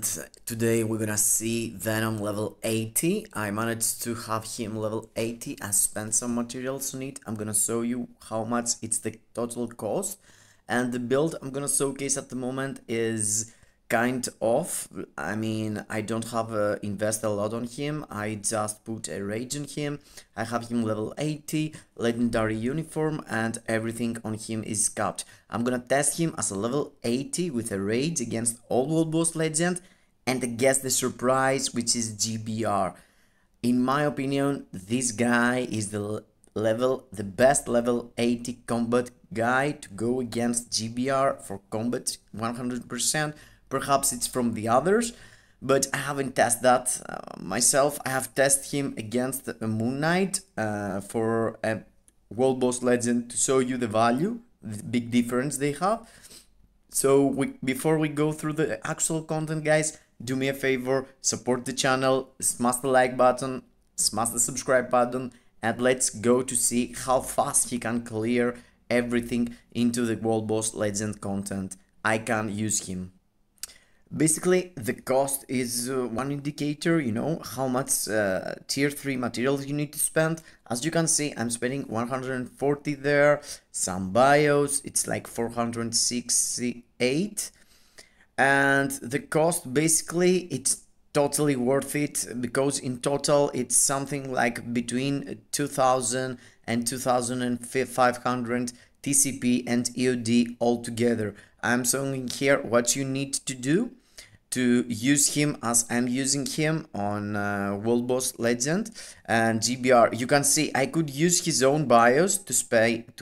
and today we're gonna see Venom level 80. I managed to have him level 80. I spent some materials on it. I'm gonna show you how much it's the total cost, and the build I'm gonna showcase at the moment is kind of, I don't have invest a lot on him. I just put a rage on him. I have him level 80, legendary uniform, and everything on him is capped. I'm gonna test him as a level 80 with a rage against Old World Boss Legend and guess the surprise, which is GBR. In my opinion, this guy is the best level 80 combat guy to go against GBR for combat 100%. Perhaps it's from the others, but I haven't tested that myself. I have tested him against a Moon Knight for a World Boss Legend to show you the value, the big difference they have. So before we go through the actual content, guys, do me a favor, support the channel, smash the like button, smash the subscribe button, and let's go to see how fast he can clear everything into the World Boss Legend content. I can use him. Basically, the cost is one indicator, you know, how much tier 3 materials you need to spend. As you can see, I'm spending 140 there, some bios, it's like 468. And the cost, basically, it's totally worth it, because in total, it's something like between 2000 and 2500 TCP and EOD altogether. I'm showing here what you need to do to use him as I'm using him on World Boss Legend and GBR. You can see I could use his own bios to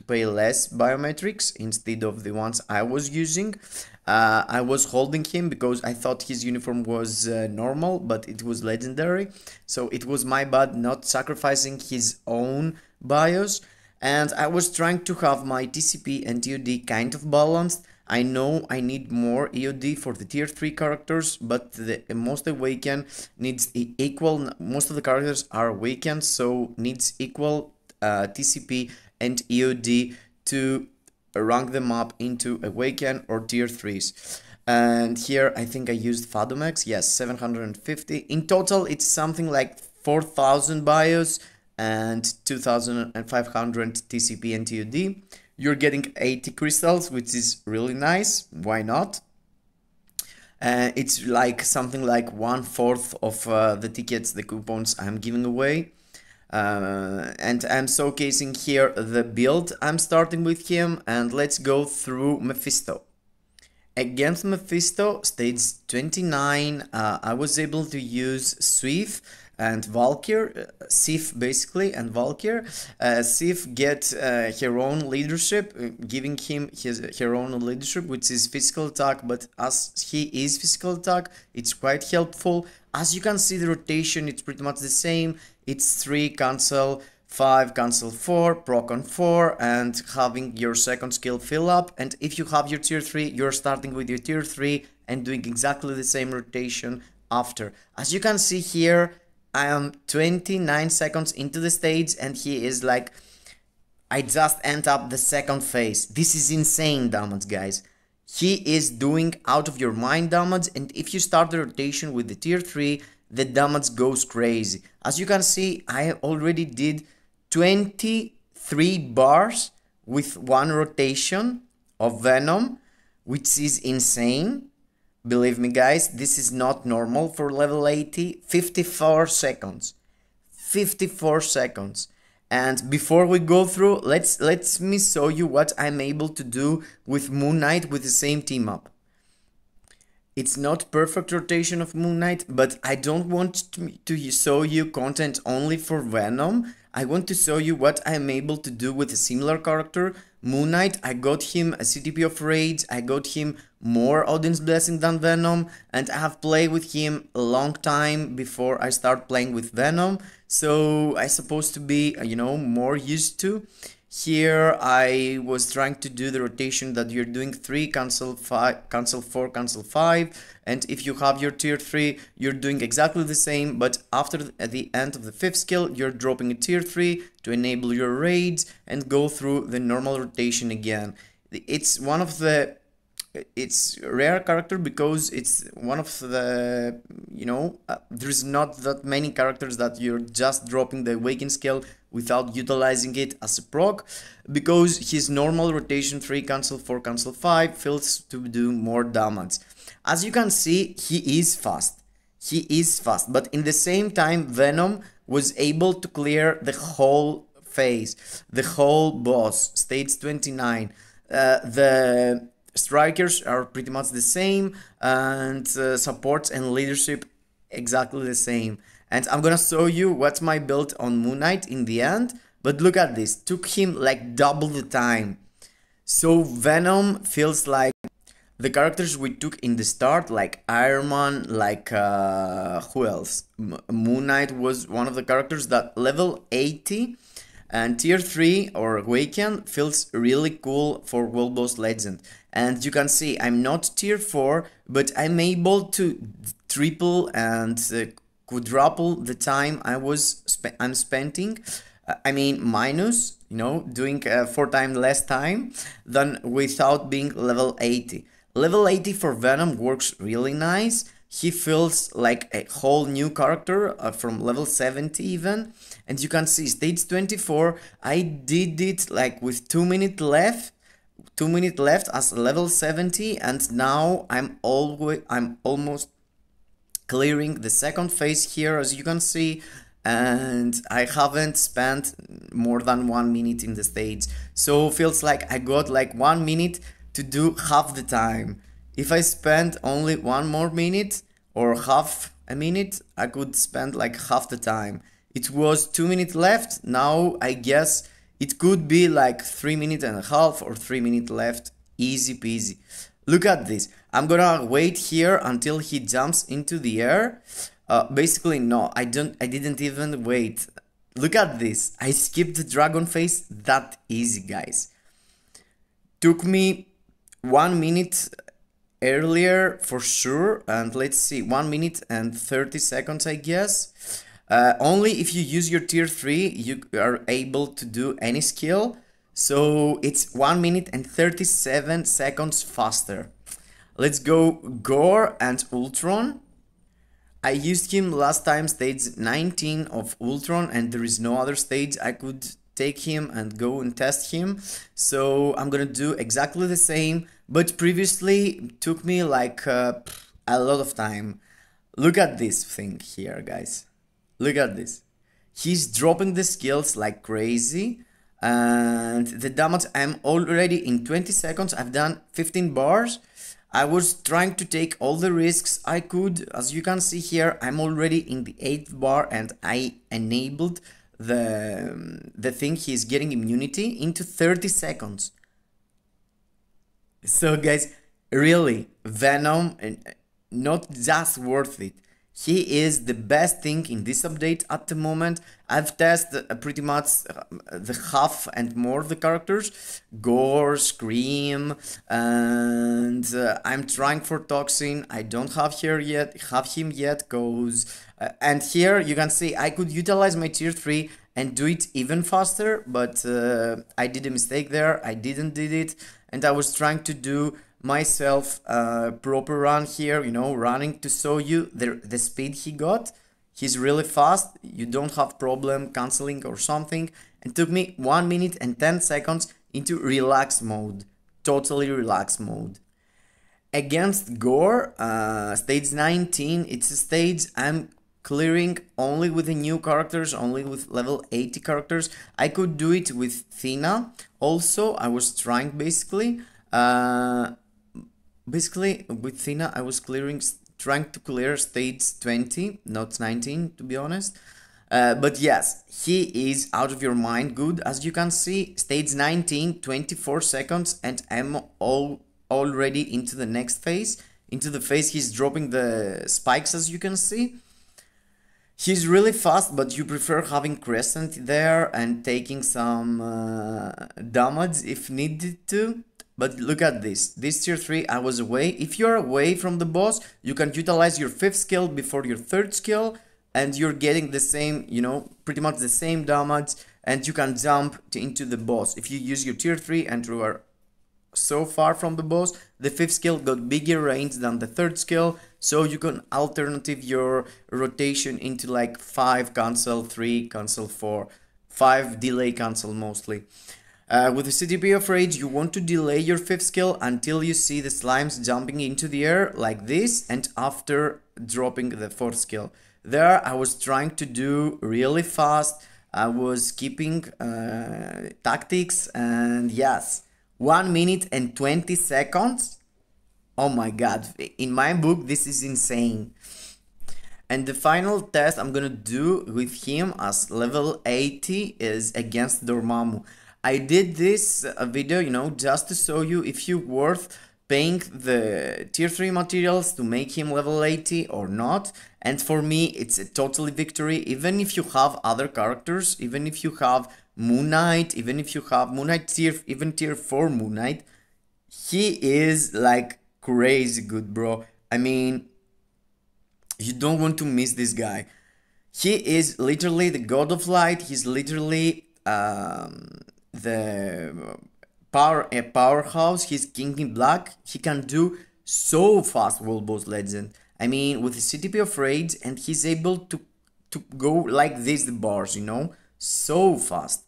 pay less biometrics instead of the ones I was using. I was holding him because I thought his uniform was normal, but it was legendary. So it was my bad not sacrificing his own bios. And I was trying to have my TCP and EOD kind of balanced. I know I need more EOD for the tier 3 characters, but the most awakened needs equal. Most of the characters are awakened, so needs equal TCP and EOD to rank them up into awakened or tier 3s. And here I think I used Fadomex, yes, 750. In total, it's something like 4,000 bios and 2,500 TCP and EOD. You're getting 80 crystals, which is really nice. Why not? It's like something like 1/4 of the tickets, the coupons I'm giving away. And I'm showcasing here the build I'm starting with him, and let's go through Mephisto. Against Mephisto, stage 29, I was able to use Swift and Valkyr, Sif basically, and Valkyr. Sif get her own leadership, giving him her own leadership, which is physical attack, but as he is physical attack, it's quite helpful. As you can see, the rotation, it's pretty much the same. It's 3 cancel, 5 cancel 4, proc on 4, and having your second skill fill up. And if you have your tier 3, you're starting with your tier 3 and doing exactly the same rotation after. As you can see here, I am 29 seconds into the stage and he is like, I just end up the second phase. This is insane damage, guys. He is doing out of your mind damage, and if you start the rotation with the tier 3, the damage goes crazy. As you can see, I already did 23 bars with one rotation of Venom, which is insane. Believe me, guys, this is not normal for level 80. 54 seconds. 54 seconds. And before we go through, let me show you what I'm able to do with Moon Knight with the same team up. It's not perfect rotation of Moon Knight, but I don't want to show you content only for Venom. I want to show you what I'm able to do with a similar character. Moon Knight, I got him a CTP of Rage, I got him more Odin's Blessing than Venom, and I have played with him a long time before I start playing with Venom, so I supposed to be, you know, more used to. Here I was trying to do the rotation that you're doing 3, cancel 5, cancel 4, cancel 5, and if you have your tier 3, you're doing exactly the same, but at the end of the 5th skill, you're dropping a tier 3 to enable your raids and go through the normal rotation again. It's one of the it's rare character because it's one of the, there's not that many characters that you're just dropping the awaken skill without utilizing it as a proc, because his normal rotation 3 cancel 4 cancel 5 fails to do more damage. As you can see, he is fast. He is fast, but in the same time, Venom was able to clear the whole phase, the whole boss, stage 29. The strikers are pretty much the same, and supports and leadership exactly the same. And I'm gonna show you what's my build on Moon Knight in the end, but look at this, took him like double the time. So Venom feels like the characters we took in the start, like Ironman, like who else? Moon Knight was one of the characters that level 80 and tier 3 or Awaken feels really cool for World Boss Legend. And you can see I'm not tier 4, but I'm able to triple and quadruple the time I'm spending. I mean minus, doing 4 times less time than without being level 80. Level 80 for Venom works really nice. He feels like a whole new character from level 70 even. And you can see stage 24, I did it like with 2 minutes left. 2 minutes left as level 70, and now I'm almost clearing the second phase here, as you can see, and I haven't spent more than 1 minute in the stage. So feels like I got like 1 minute to do half the time. If I spend only 1 more minute or half a minute, I could spend like half the time. It was 2 minutes left. Now I guess it could be like 3 minutes and a half or 3 minutes left. Easy peasy. Look at this. I'm gonna wait here until he jumps into the air. Basically no, I didn't even wait. Look at this. I skipped the dragon phase that easy, guys. Took me 1 minute earlier for sure, and let's see, 1 minute and 30 seconds I guess. Only if you use your tier 3 you are able to do any skill, so it's 1 minute and 37 seconds faster. Let's go Gore and Ultron. I used him last time stage 19 of Ultron, and there is no other stage I could take him and go and test him, so I'm gonna do exactly the same, but previously it took me like a lot of time. Look at this thing here, guys. Look at this. He's dropping the skills like crazy, and the damage, I'm already in 20 seconds, I've done 15 bars. I was trying to take all the risks I could. As you can see here, I'm already in the 8th bar, and I enabled the thing he's getting immunity into 30 seconds. So guys, really, Venom, not just worth it. He is the best thing in this update at the moment. I've tested pretty much the half and more of the characters, Gore, Scream, and I'm trying for Toxin. I don't have him yet, cause and here you can see I could utilize my tier 3 and do it even faster, but I did a mistake there. I didn't did it, and I was trying to do myself proper run here, running to show you the speed he got. He's really fast. You don't have problem canceling or something. It took me 1 minute and 10 seconds into relax mode, totally relax mode. Against Gore, stage 19, it's a stage I'm clearing only with the new characters, only with level 80 characters. I could do it with Thina also. I was trying basically with Thina I was trying to clear stage 20, not 19 to be honest. But yes, he is out of your mind good. As you can see, stage 19, 24 seconds, and I'm already into the next phase. Into the phase he's dropping the spikes, as you can see. He's really fast, but you prefer having Crescent there and taking some damage if needed to. But look at this tier 3, I was away. If you're away from the boss, you can utilize your 5th skill before your 3rd skill, and you're getting the same, pretty much the same damage, and you can jump into the boss if you use your tier 3 and you are so far from the boss. The 5th skill got bigger range than the 3rd skill, so you can alternative your rotation into like 5 cancel, 3 cancel, 4, 5 delay cancel mostly. With the CTP of Rage, you want to delay your 5th skill until you see the slimes jumping into the air like this, and after dropping the 4th skill. There I was trying to do really fast. I was keeping tactics, and yes, 1 minute and 20 seconds. Oh my god, in my book this is insane. And the final test I'm gonna do with him as level 80 is against Dormamu. I did this video, you know, just to show you if you worth paying the tier 3 materials to make him level 80 or not. And for me, it's a totally victory. Even if you have other characters, even if you have Moon Knight, even if you have Moon Knight tier, even tier 4 Moon Knight, he is like crazy good, bro. I mean, you don't want to miss this guy. He is literally the god of light. He's literally the powerhouse. He's king in black. He can do so fast world boss legend. I mean, with the CTP of rage, and he's able to go like this, the bars, you know, so fast.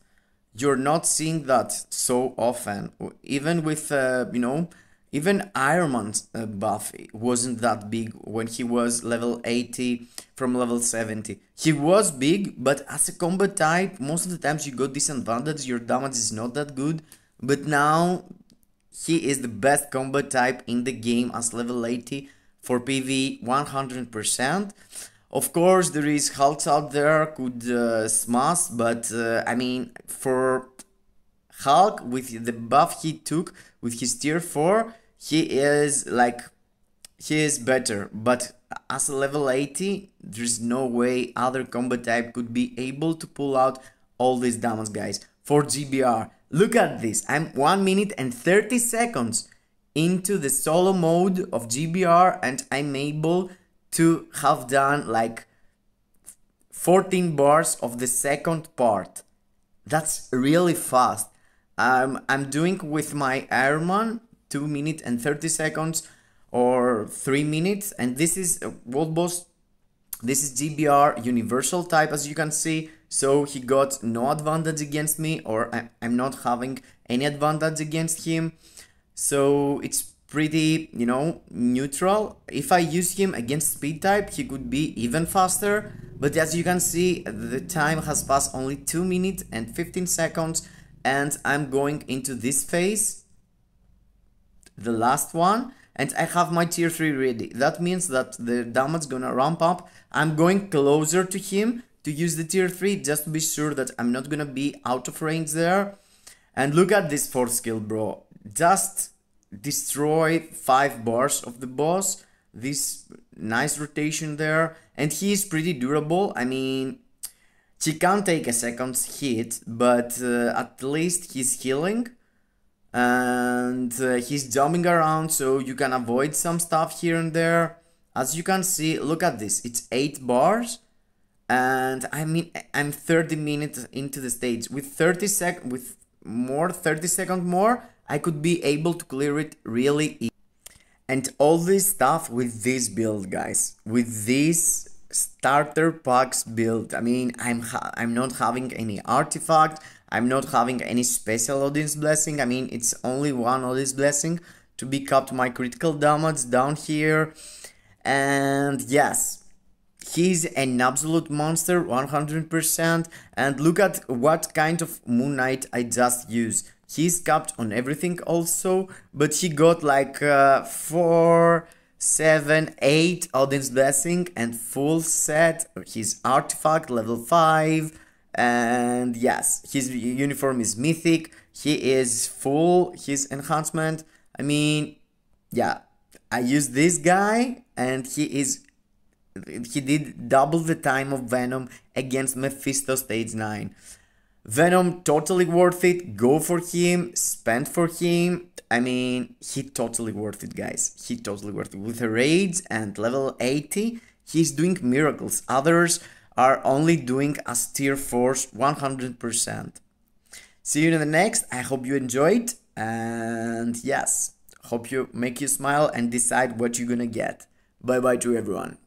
You're not seeing that so often. Even with you know, even Ironman's buff wasn't that big when he was level 80 from level 70. He was big, but as a combat type, most of the times you got disadvantage, your damage is not that good. But now, he is the best combat type in the game as level 80 for PvE 100%. Of course, there is Hulks out there could smash, but I mean, for Hulk, with the buff he took with his tier 4, he is like, he is better. But as a level 80, there's no way other combat type could be able to pull out all this damage, guys. For GBR, look at this. I'm 1 minute and 30 seconds into the solo mode of GBR, and I'm able to have done like 14 bars of the second part. That's really fast. I'm doing with my Ironman 2 minutes and 30 seconds or 3 minutes, and this is world boss. This is GBR universal type, as you can see, so he got no advantage against me, or I'm not having any advantage against him. So it's pretty, you know, neutral. If I use him against speed type, he could be even faster. But as you can see, the time has passed only 2 minutes and 15 seconds, and I'm going into this phase, the last one, and I have my tier 3 ready. That means that the damage gonna ramp up. I'm going closer to him to use the tier 3 just to be sure that I'm not gonna be out of range there. And look at this 4th skill, bro. Just destroy 5 bars of the boss. This nice rotation there, and he is pretty durable. I mean, he can't take a second hit, but at least he's healing, and he's jumping around, so you can avoid some stuff here and there. As you can see, look at this, it's 8 bars, and I mean, I'm 30 minutes into the stage. With 30 seconds more, I could be able to clear it really easy. And all this stuff with this build, guys, with this starter packs build. I mean, I'm not having any artifact, I'm not having any special audience blessing. I mean, it's only one audience blessing to pick up my critical damage down here. And yes, he's an absolute monster, 100%. And look at what kind of Moon Knight I just used. He's capped on everything also, but he got like 4, 7, 8 audience blessing and full set. His artifact level 5, and yes, his uniform is mythic. He is full, his enhancement. I mean, yeah, I used this guy, and he did double the time of Venom against Mephisto stage 9. Venom, totally worth it. Go for him, spend for him. I mean, he totally worth it, guys. He totally worth it. With a rage and level 80, he's doing miracles. Others are only doing as tier 4s 100%. See you in the next. I hope you enjoyed, and And yes, hope you make you smile and decide what you're gonna get. Bye bye to everyone.